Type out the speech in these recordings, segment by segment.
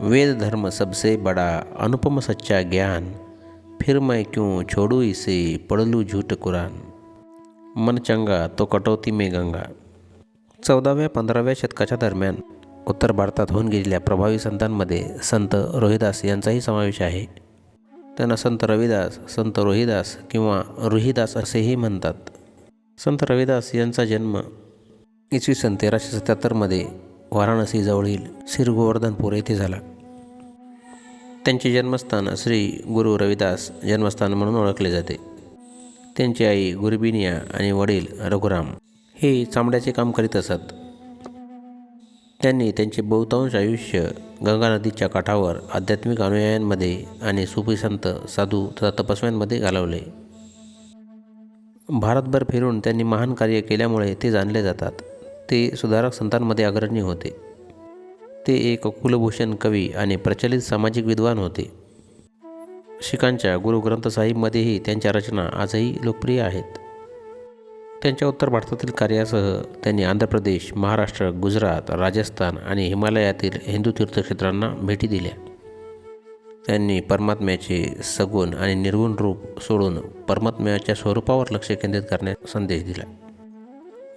वेद धर्म सबसे बड़ा अनुपम सच्चा ज्ञान, फिर मैं क्यों छोड़ू इसे पढ़ झूठ कुरान, मन चंगा तो कटौती में गंगा. 14व्या-15व्या शतकाच्या दरम्यान उत्तर भारतात होऊन गेलेल्या प्रभावी संतांमध्ये संत रोहिदास यांचाही समावेश आहे. त्यांना संत रविदास, संत रोहिदास किंवा रुहिदास असेही म्हणतात. संत रविदास यांचा जन्म इसवी सन 1377मध्ये वाराणसीजवळील श्री गोवर्धनपूर येथे झाला. त्यांचे जन्मस्थान श्री गुरु रविदास जन्मस्थान म्हणून ओळखले जाते. त्यांची आई गुरबिनिया आणि वडील रघुराम हे चामड्याचे काम करीत असत. त्यांनी त्यांचे बहुतांश आयुष्य गंगा नदीच्या काठावर आध्यात्मिक अनुयायांमध्ये आणि सुफी संत, साधू तथा तपस्व्यांमध्ये घालवले. भारतभर फिरून त्यांनी महान कार्य केल्यामुळे ते जाणले जातात. ते सुधारक संतांमध्ये अग्रणी होते. ते एक कुलभूषण कवी आणि प्रचलित सामाजिक विद्वान होते. शीखांच्या गुरु ग्रंथ साहिबमध्येही त्यांच्या रचना आजही लोकप्रिय आहेत. त्यांच्या उत्तर भारतातील कार्यासह त्यांनी आंध्र प्रदेश, महाराष्ट्र, गुजरात, राजस्थान आणि हिमालयातील हिंदू तीर्थक्षेत्रांना भेटी दिल्या. त्यांनी परमात्म्याचे सगुण आणि निर्गुण रूप सोडून परमात्म्याच्या स्वरूपावर लक्ष केंद्रित करण्याचा संदेश दिला.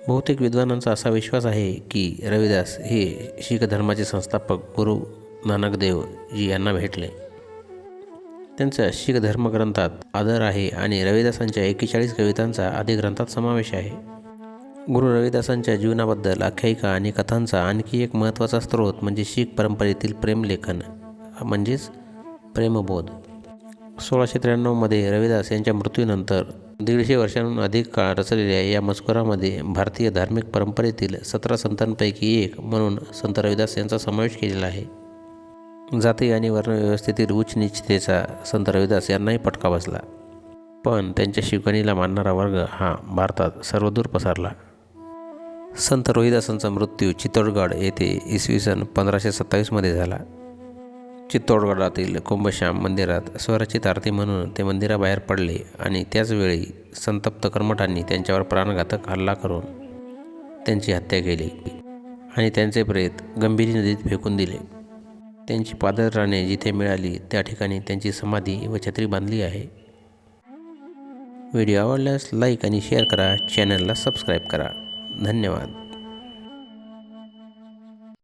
बहुतेक विद्वानांचा असा विश्वास आहे की रविदास हे शीख धर्माचे संस्थापक गुरु नानक देव जी यांना भेटले. त्यांच्या शीख धर्मग्रंथात आदर आहे आणि रविदासांच्या 41 कवितांचा आदी ग्रंथात समावेश आहे. गुरु रविदासांच्या जीवनाबद्दल आख्यायिका आणि कथांचा आणखी एक महत्त्वाचा स्रोत म्हणजे शीख परंपरेतील प्रेमलेखन म्हणजेच प्रेमबोध. 1693मध्ये रविदास यांच्या मृत्यूनंतर 150 वर्षांहून अधिक काळ रचलेल्या या मजकुरामध्ये भारतीय धार्मिक परंपरेतील 17 संतांपैकी एक म्हणून संत रविदास यांचा समावेश केलेला आहे. जाती आणि वर्णव्यवस्थेतील उच्च नीचतेचा संत रविदास यांनाही फटका बसला, पण त्यांच्या शिकवणीला मानणारा वर्ग हा भारतात सर्वदूर पसरला. संत रोहिदासांचा मृत्यू चित्तोडगड येथे इसवी सन 1527मध्ये झाला. चित्तोडगडातील कुंभश्याम मंदिरात स्वरचित आरती म्हणून ते मंदिराबाहेर पडले आणि त्याचवेळी संतप्त कर्मठांनी त्यांच्यावर प्राणघातक हल्ला करून त्यांची हत्या केली आणि त्यांचे प्रेत गंभीरी नदीत फेकून दिले. त्यांची पादत्राणे जिथे मिळाली त्या ठिकाणी त्यांची समाधी व छत्री बांधली आहे. व्हिडिओ आवडल्यास लाईक आणि शेअर करा. चॅनलला सबस्क्राईब करा. धन्यवाद.